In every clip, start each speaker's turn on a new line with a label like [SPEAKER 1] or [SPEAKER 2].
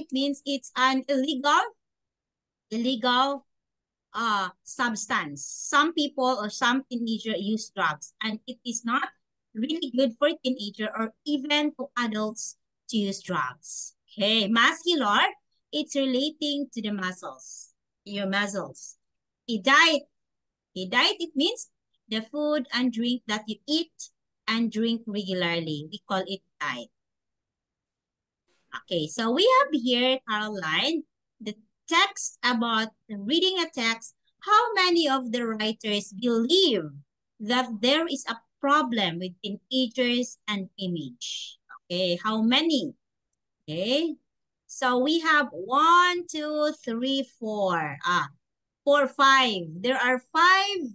[SPEAKER 1] it means it's an illegal substance. Some people or some teenager use drugs, and it is not really good for teenager or even to adults to use drugs. Okay, muscular, it's relating to the muscles, your muscles. A diet, it means the food and drink that you eat and drink regularly. We call it diet. Okay, so we have here, Caroline, the text about reading a text. How many of the writers believe that there is a problem with teenagers and image? Okay, how many? Okay, so we have one, two, three, four. Four, five. There are five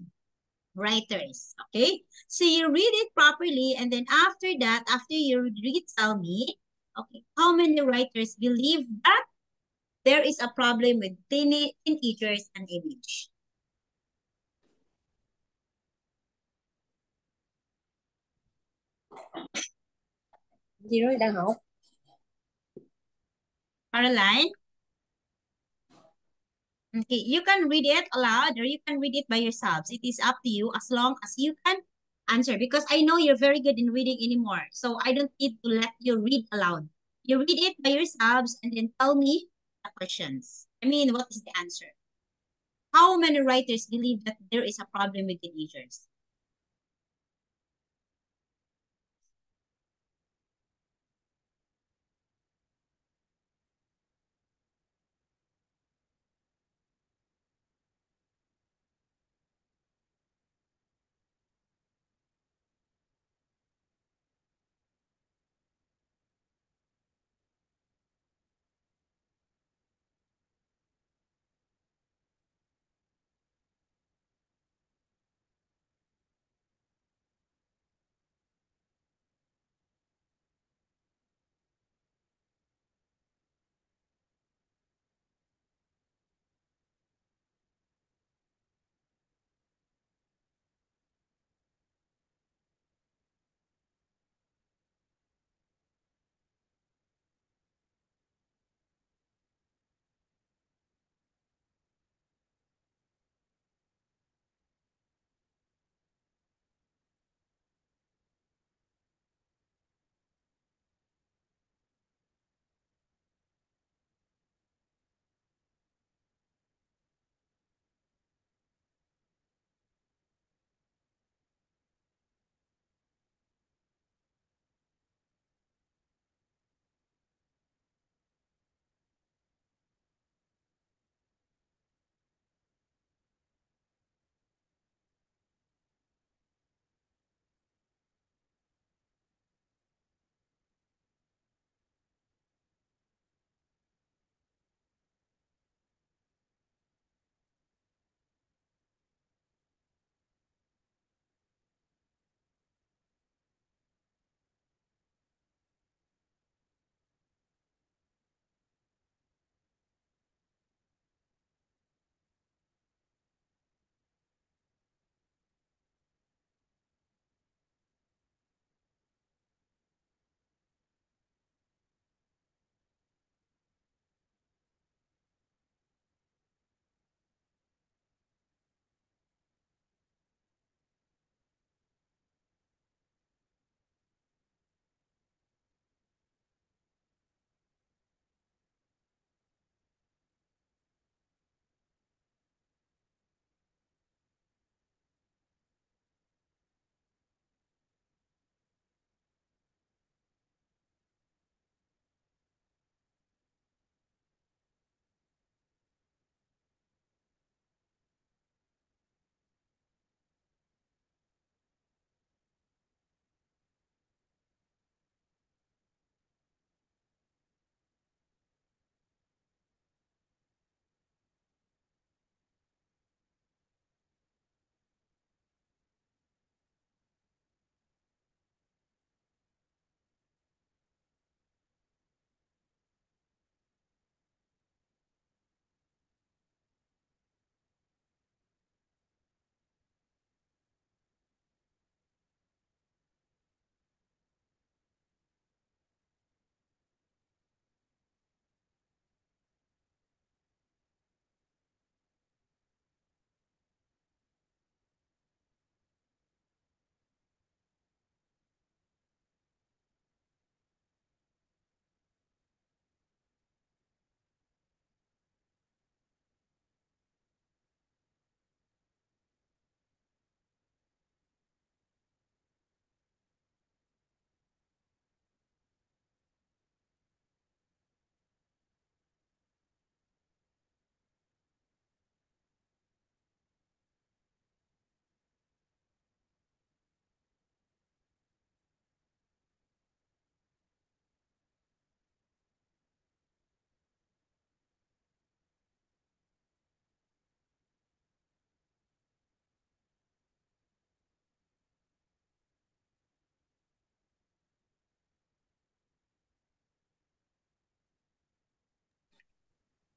[SPEAKER 1] writers. Okay, so you read it properly, and then after that, after you read, tell me, okay, how many writers believe that there is a problem with teenagers and image?
[SPEAKER 2] Gì đó đang học.
[SPEAKER 1] Caroline? Okay, you can read it aloud or you can read it by yourselves. It is up to you as long as you can answer because I know you're very good in reading anymore. So I don't need to let you read aloud. You read it by yourselves and then tell me the questions. I mean, what is the answer? How many writers believe that there is a problem with teenagers?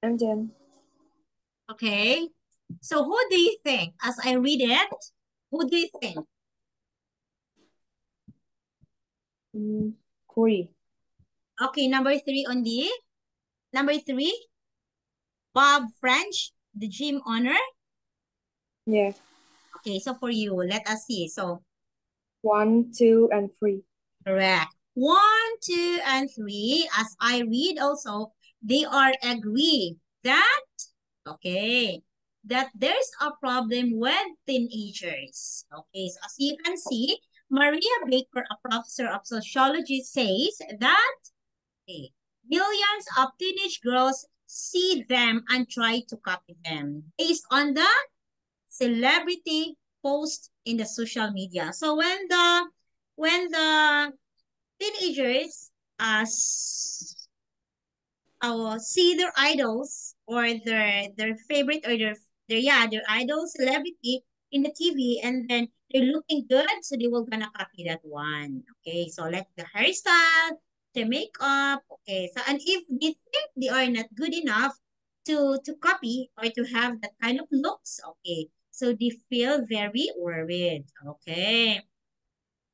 [SPEAKER 2] I'm Jen.
[SPEAKER 1] Okay. So who do you think? As I read it, who do you think?
[SPEAKER 2] Mm, Corey.
[SPEAKER 1] Okay, number three on the number three, Bob French, the gym owner.
[SPEAKER 2] Yeah.
[SPEAKER 1] Okay, so for you, let us see. So
[SPEAKER 2] 1, 2, and 3.
[SPEAKER 1] correct. One, two, and three. As I read also, they are agree that okay that there's a problem with teenagers. Okay, so as you can see, Maria Baker, a professor of sociology, says that okay, millions of teenage girls see them and try to copy them based on the celebrity post in the social media. So when the teenagers see their idols or their favorite or their idol celebrity in the TV, and then they're looking good, so they will gonna copy that one. Okay, so like the hairstyle, the makeup. Okay, so and if they think they are not good enough to copy or to have that kind of looks, okay, so they feel very worried. Okay.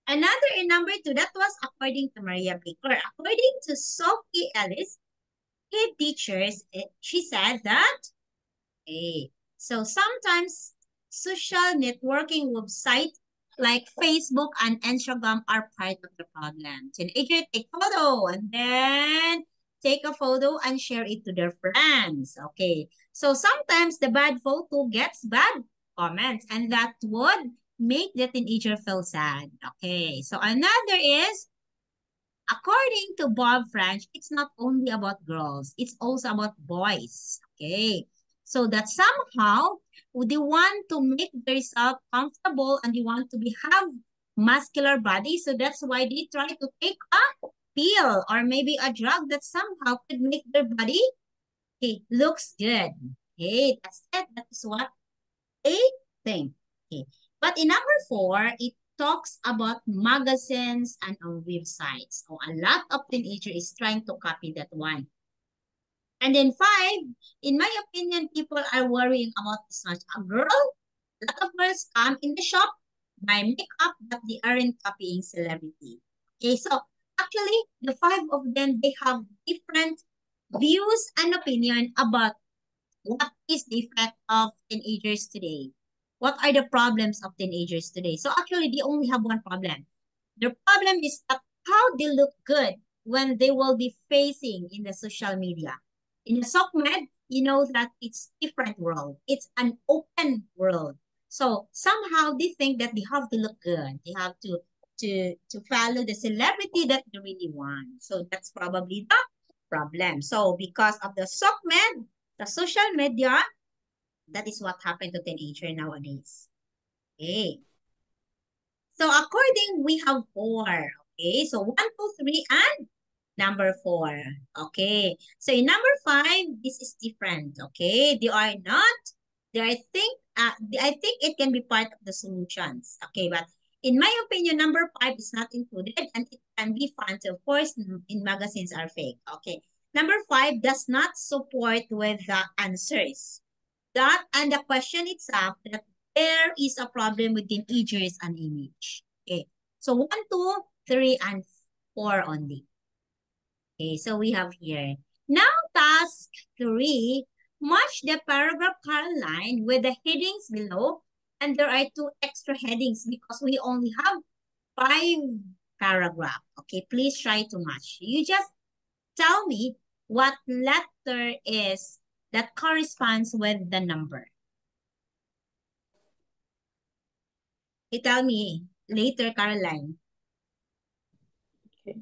[SPEAKER 1] Another in number two, that was according to Maria Baker. According to Sophie Ellis, head teachers, she said that, hey, so sometimes social networking websites like Facebook and Instagram are part of the problem. Teenagers take photo and then take a photo and share it to their friends. Okay. So sometimes the bad photo gets bad comments, and that would make the teenager feel sad. Okay. So another is, according to Bob French, it's not only about girls, it's also about boys. Okay. So that somehow they want to make themselves comfortable and they want to be have muscular body. So that's why they try to take a pill or maybe a drug that somehow could make their body looks good. Okay, that's it. That is what a thing. Okay. But in number four, it talks about magazines and on websites. So a lot of teenagers is trying to copy that one. And then five, in my opinion, people are worrying about this much. A lot of girls come in the shop, buy makeup, but they aren't copying celebrity. Okay, so actually, the five of them, they have different views and opinion about what is the effect of teenagers today? What are the problems of teenagers today? So actually, they only have one problem. The problem is that how they look good when they will be facing in the social media. In the SOCMED, you know that it's different world. It's an open world. So somehow they think that they have to look good. They have to follow the celebrity that they really want. So that's probably the problem. So because of the SOCMED, the social media, that is what happened to teenager nowadays. Okay. So according, we have four. Okay. So one, two, three, and number four. Okay. So in number five, this is different. Okay. They are not, I think it can be part of the solutions. Okay. But in my opinion, number five is not included and it can be found. Of course, in magazines are fake. Okay. Number five does not support with the answers. That and the question itself that there is a problem with integers and image. Okay. So one, two, three, and four only. Okay, so we have here. Now task three, match the paragraph color line with the headings below. And there are two extra headings because we only have five paragraph. Okay, please try to match. You just tell me what letter is that corresponds with the number. You tell me later, Caroline.
[SPEAKER 2] Okay.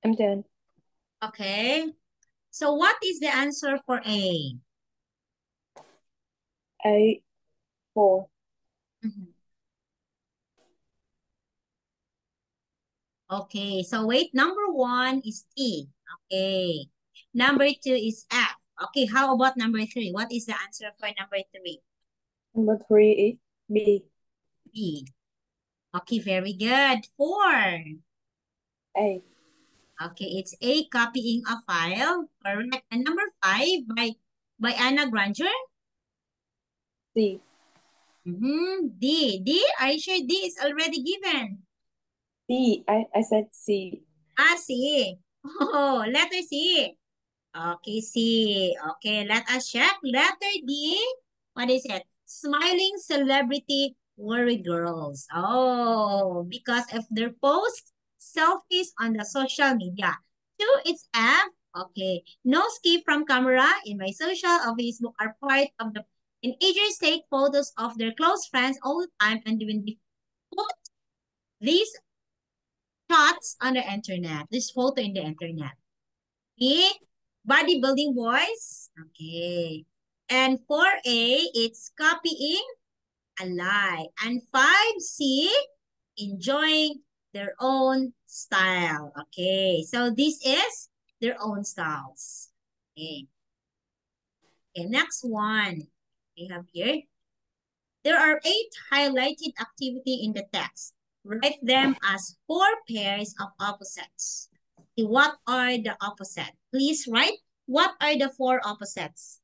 [SPEAKER 2] I'm done.
[SPEAKER 1] Okay. So what is the answer for A?
[SPEAKER 2] A, 4.
[SPEAKER 1] Mhm. Okay, so wait, number one is T. Okay. Number two is F. Okay, how about number three? What is the answer for number three?
[SPEAKER 2] Number 3 is B.
[SPEAKER 1] B. Okay, very good. Four.
[SPEAKER 2] A,
[SPEAKER 1] Okay, it's A, copying a file. Correct. And number five by Anna Granger.
[SPEAKER 2] C.
[SPEAKER 1] D. D, are you sure D is already given?
[SPEAKER 2] C. I said C.
[SPEAKER 1] Ah, C. Oh, letter C. Okay, C. Okay, let us check. Letter D. What is it? Smiling celebrity worry girls. Oh, because of their post selfies on the social media. Two, it's F. Okay. No escape from camera in my social or Facebook are part of the teenagers take photos of their close friends all the time and when they put these shots on the internet, this photo in the internet. B, bodybuilding boys. Okay. And 4A, it's copying a lie. And 5C, enjoying their own style. Okay. So this is their own styles. Okay. Okay, next one. We have here. There are 8 highlighted activity in the text. Write them as 4 pairs of opposites. Okay, what are the opposites? Please write what are the 4 opposites.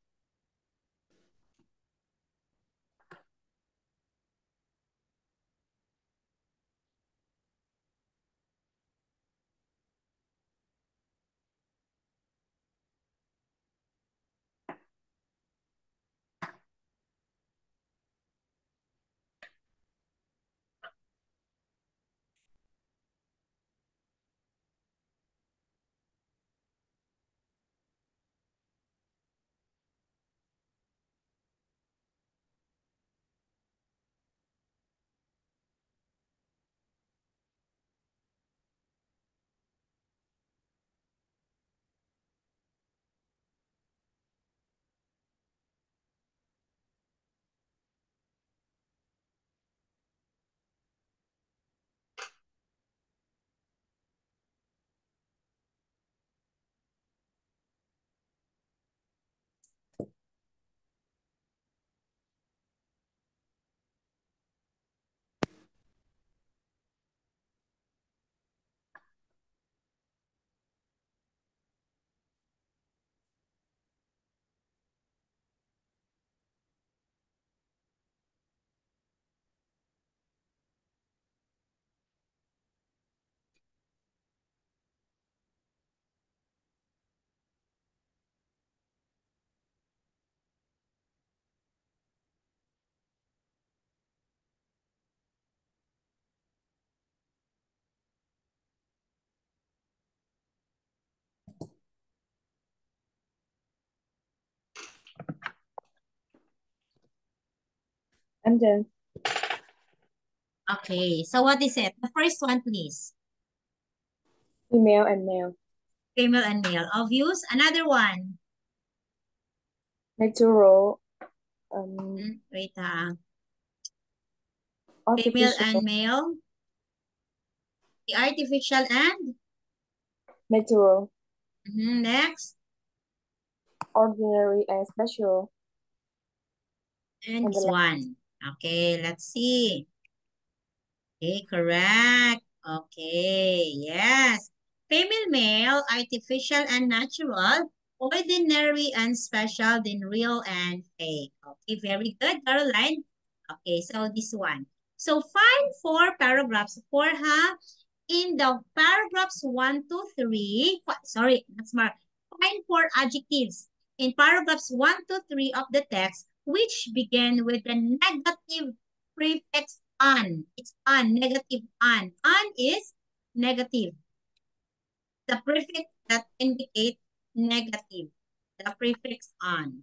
[SPEAKER 2] I'm done.
[SPEAKER 1] Okay, so what is it? The first one, please.
[SPEAKER 2] Female and male.
[SPEAKER 1] Female and male. Obvious. Another one.
[SPEAKER 2] Natural,
[SPEAKER 1] Wait, female and
[SPEAKER 2] artificial,
[SPEAKER 1] male. The artificial and
[SPEAKER 2] natural,
[SPEAKER 1] next.
[SPEAKER 2] ordinary, and special.
[SPEAKER 1] And
[SPEAKER 2] And the
[SPEAKER 1] this
[SPEAKER 2] last,
[SPEAKER 1] one. Okay, let's see. Okay, correct. Okay, yes. Female, male, artificial and natural, ordinary and special, then real and fake. Okay, very good, Caroline. Okay, so this one. So find 4 paragraphs for her in the paragraphs 1 to 3. Sorry, that's mark. Find 4 adjectives in paragraphs 1 to 3 of the text which begin with the negative prefix on. It's on, negative on. On is negative. The prefix that indicate negative. The prefix on.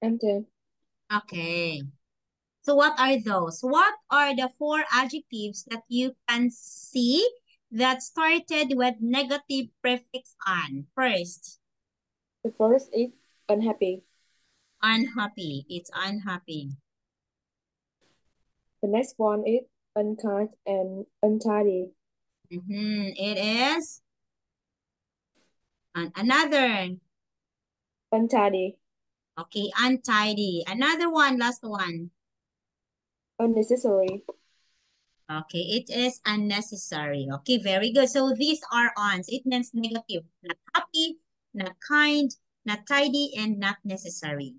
[SPEAKER 2] I'm done.
[SPEAKER 1] Okay. So what are those? What are the four adjectives that you can see that started with negative prefix on? First,
[SPEAKER 2] The first is unhappy.
[SPEAKER 1] unhappy. It's unhappy.
[SPEAKER 2] The next one is unkind and untidy.
[SPEAKER 1] It is another.
[SPEAKER 2] Untidy.
[SPEAKER 1] Okay, untidy. Another one, last one.
[SPEAKER 2] Unnecessary.
[SPEAKER 1] Okay, it is unnecessary. Okay, very good. So these are ons. It means negative. Not happy, not kind, not tidy, and not necessary.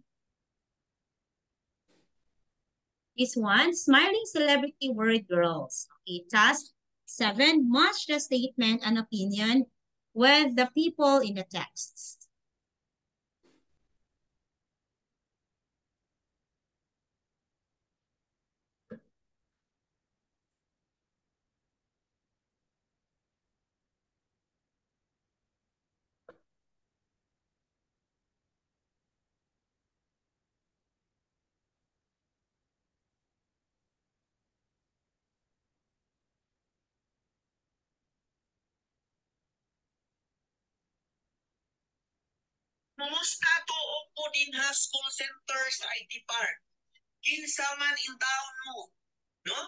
[SPEAKER 1] This one, smiling celebrity word girls. Okay, task 7, match the statement and opinion with the people in the text.
[SPEAKER 3] Kumusta to po din ha school center sa IT Park? Kinsa man in town mo, no?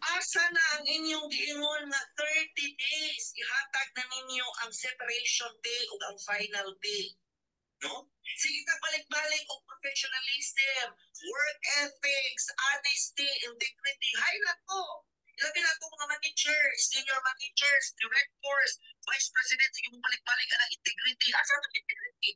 [SPEAKER 3] Asa na ang inyong giingon na 30 days ihatag na ninyo ang separation day ug ang final day, no? Sige ta balik-balik og professionalism, work ethics, honesty, integrity, hay na to. Ilabi na itong mga managers, senior managers, directors, vice president, sige mo balik-balik ang integrity. Asa ang integrity?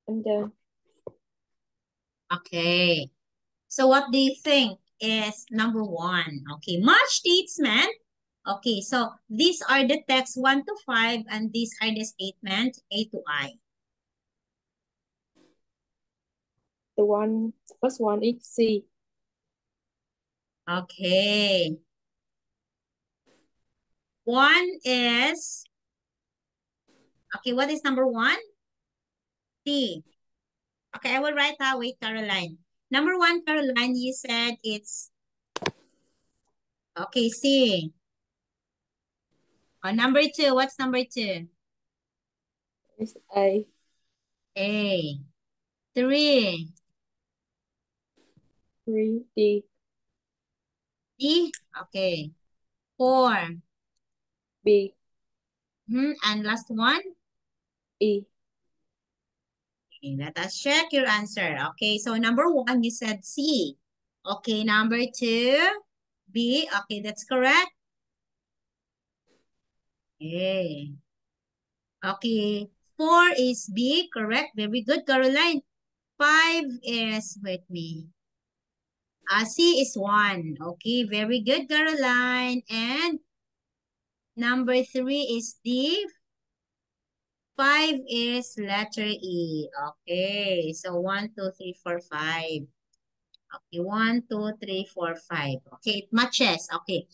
[SPEAKER 2] I'm done.
[SPEAKER 1] Okay. So what do you think is number 1? Okay, match statement. Okay, so these are the text 1 to 5 and these are the statement A to I.
[SPEAKER 2] The first one is C.
[SPEAKER 1] Okay. 1 is, okay, what is number 1? C. Okay, I will write that. Wait, Caroline. Number 1, Caroline, you said it's, okay, C. Oh, number 2, what's number 2?
[SPEAKER 2] It's A.
[SPEAKER 1] A. 3.
[SPEAKER 2] 3, D.
[SPEAKER 1] D. Okay. 4.
[SPEAKER 2] B.
[SPEAKER 1] And last one?
[SPEAKER 2] E.
[SPEAKER 1] Okay, let us check your answer. Okay, so number 1, you said C. Okay, number 2, B. Okay, that's correct. Okay. Okay, 4 is B, correct. Very good, Caroline. 5 is, wait me. C is 1. Okay, very good, Caroline. And number 3 is D. 5 is letter E. Okay, so 1, 2, 3, 4, 5. Okay, 1, 2, 3, 4, 5. Okay, it matches. Okay.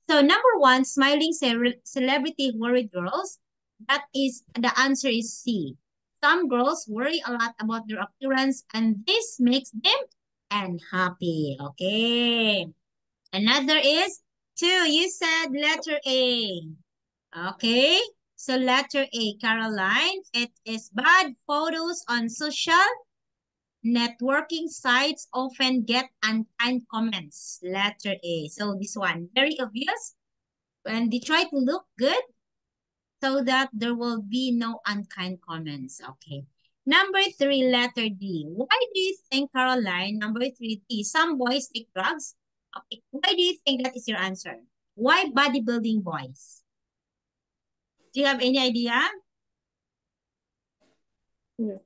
[SPEAKER 1] So number one, smiling celebrity worried girls. That is, the answer is C. Some girls worry a lot about their appearance and this makes them unhappy. Okay. Another is 2. You said letter A. Okay. So letter A, Caroline, it is bad photos on social networking sites often get unkind comments. Letter A. So this one, very obvious. When they try to look good so that there will be no unkind comments. Okay. Number 3, letter D. Why do you think, Caroline, number 3, D, some boys take drugs? Okay. Why do you think that is your answer? Why bodybuilding boys? Do you have any idea?
[SPEAKER 2] No.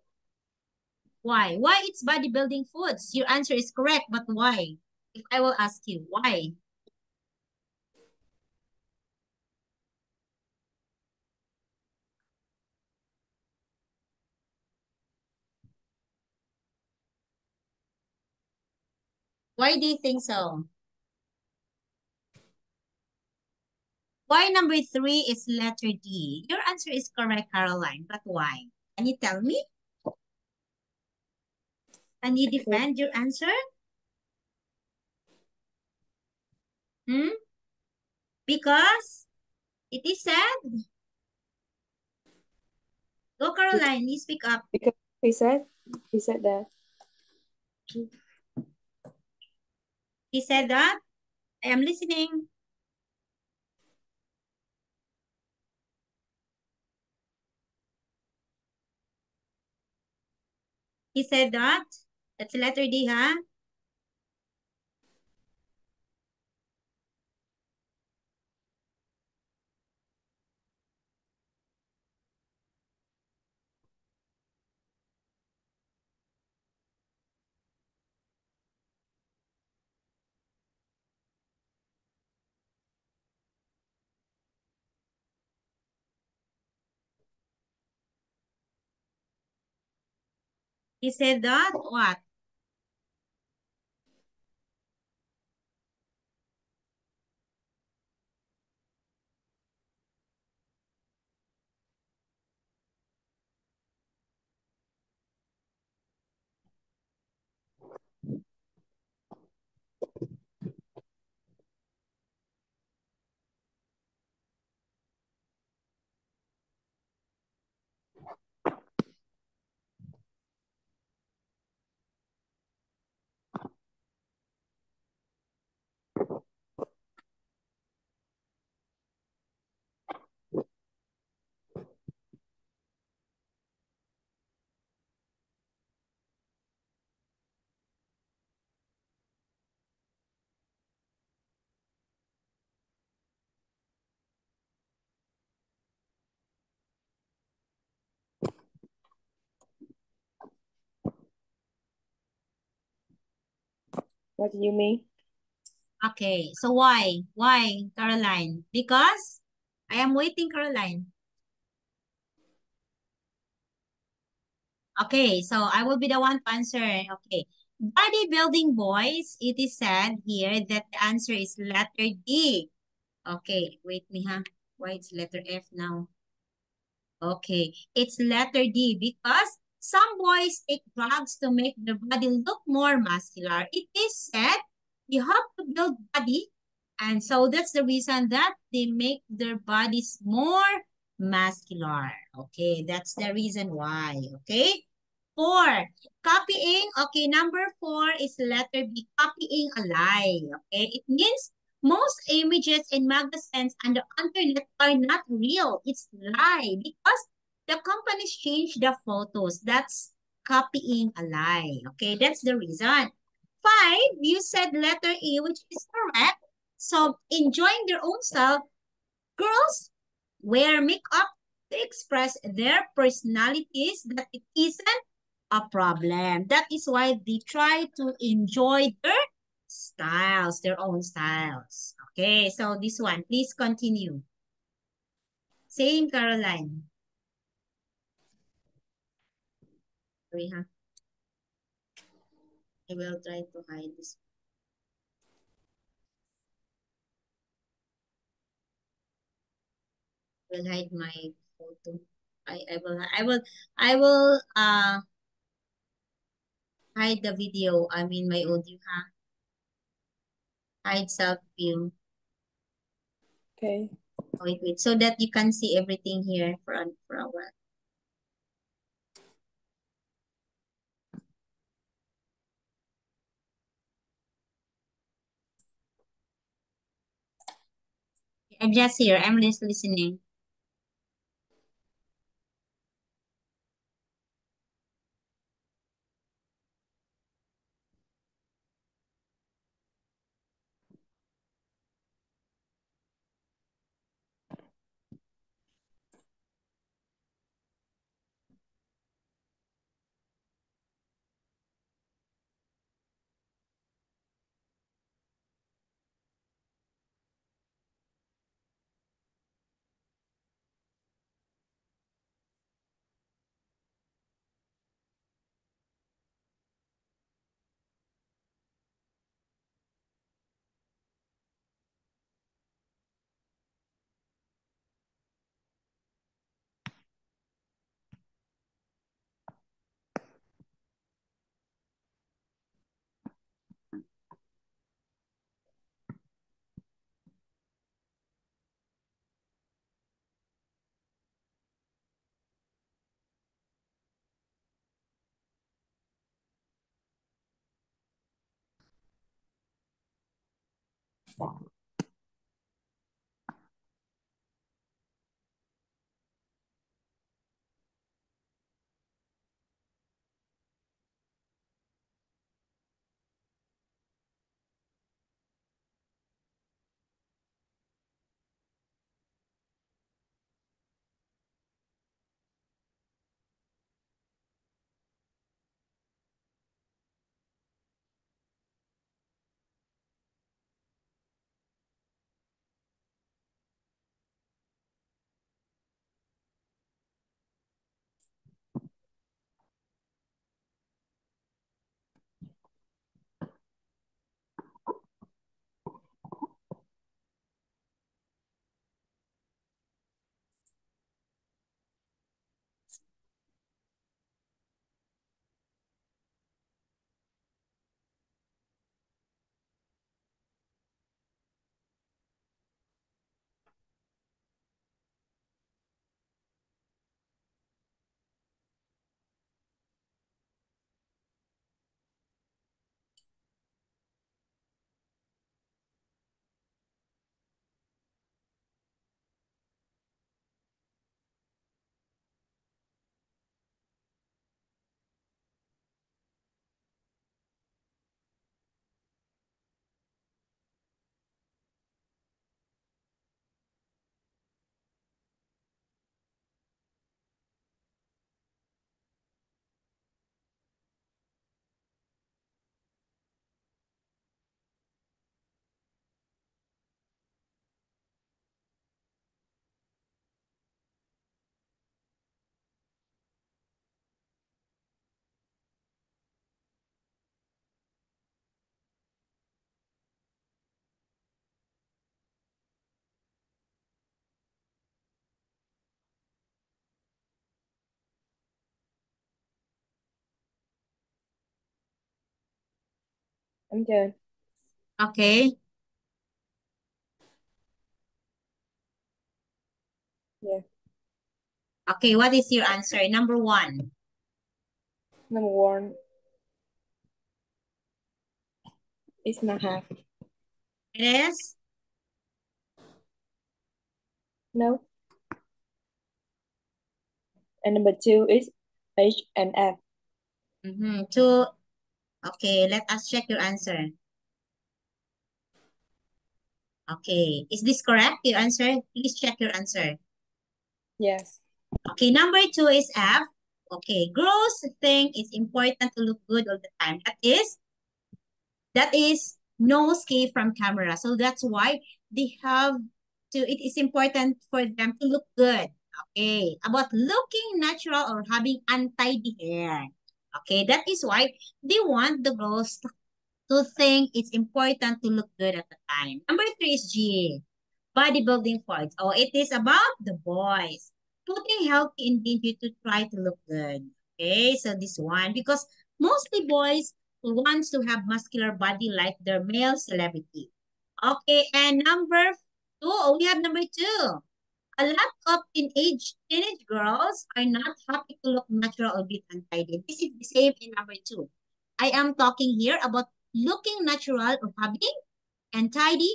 [SPEAKER 1] Why? Why it's bodybuilding foods? Your answer is correct, but why? If I will ask you, why? Why do you think so? Why number 3 is letter D? Your answer is correct, Caroline, but why? Can you tell me? Can you
[SPEAKER 2] Okay.
[SPEAKER 1] defend your answer? Hmm? Because it is said. Go, Caroline, you speak up.
[SPEAKER 2] Because he said that.
[SPEAKER 1] He said that. I am listening. He said that. That's letter D, huh? He said that. What?
[SPEAKER 2] What do you mean?
[SPEAKER 1] Okay, so why? Why, Caroline? Because I am waiting, Caroline. Okay, so I will be the one to answer. Okay. Bodybuilding boys, it is said here that the answer is letter D. Okay, wait me, huh? Why it's letter F now? Okay, it's letter D because some boys take drugs to make their body look more muscular. It is said you have to build body, and so that's the reason that they make their bodies more muscular. Okay, that's the reason why. Okay, 4, copying. Okay, number 4 is letter B, copying a lie. Okay, it means most images in magazines and the internet are not real. It's lie because the companies change the photos. That's copying a lie. Okay, that's the reason. 5, you said letter E, which is correct. So enjoying their own style, girls wear makeup to express their personalities, that it isn't a problem. That is why they try to enjoy their styles, their own styles. Okay, so this one, please continue. Same, Caroline. Sorry, huh? I will try to hide this. Will hide my photo. I will hide the video. I mean my audio, ha. Hide self view.
[SPEAKER 2] Okay.
[SPEAKER 1] Wait. So that you can see everything here for a while. I'm just here. I'm just listening.
[SPEAKER 2] I'm done.
[SPEAKER 1] Okay.
[SPEAKER 2] Yeah.
[SPEAKER 1] Okay, what is your answer? Number 1.
[SPEAKER 2] Number 1 is not half.
[SPEAKER 1] It is?
[SPEAKER 2] No. And number 2 is H and F.
[SPEAKER 1] 2. Okay, let us check your answer. Okay, is this correct, your answer? Please check your answer.
[SPEAKER 2] Yes.
[SPEAKER 1] Okay, number 2 is F. Okay, girls think it's important to look good all the time. That is no escape from camera. So that's why they have to, it is important for them to look good. Okay, about looking natural or having untidy hair. Okay, that is why they want the girls to think it's important to look good at the time. Number 3 is G, bodybuilding fights. Oh, it is about the boys putting healthy in danger to try to look good. Okay, so this one, because mostly boys wants to have muscular body like their male celebrity. Okay, and number 2, oh, we have number 2. A lot of teenage girls are not happy to look natural or bit untidy. This is the same in number 2. I am talking here about looking natural or having untidy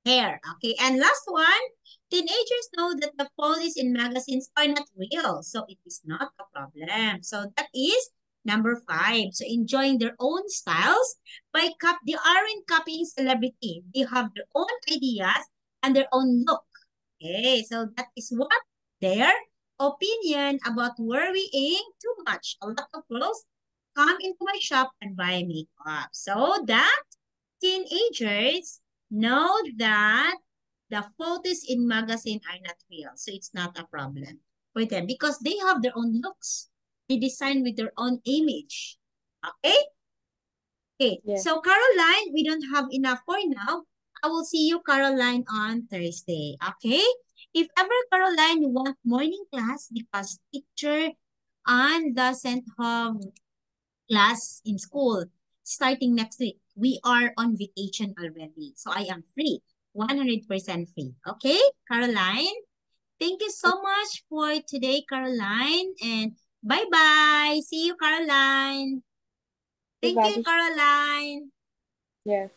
[SPEAKER 1] hair. Okay, and last one, teenagers know that the photos in magazines are not real, so it is not a problem. So that is number 5. So enjoying their own styles they aren't copying celebrity. They have their own ideas and their own look. Okay, so that is what their opinion about worrying too much. A lot of girls come into my shop and buy makeup. So that teenagers know that the photos in magazine are not real. So it's not a problem for them because they have their own looks. They design with their own image. Okay? Okay.
[SPEAKER 2] Yeah.
[SPEAKER 1] So Caroline, we don't have enough for now. I will see you, Caroline, on Thursday. Okay? If ever, Caroline, you want morning class because teacher doesn't have class in school starting next week. We are on vacation already. So I am free. 100% free. Okay, Caroline? Thank you so much for today, Caroline. And bye-bye. See you, Caroline. Thank
[SPEAKER 2] Goodbye,
[SPEAKER 1] you,
[SPEAKER 2] teacher.
[SPEAKER 1] Caroline.
[SPEAKER 2] Yeah.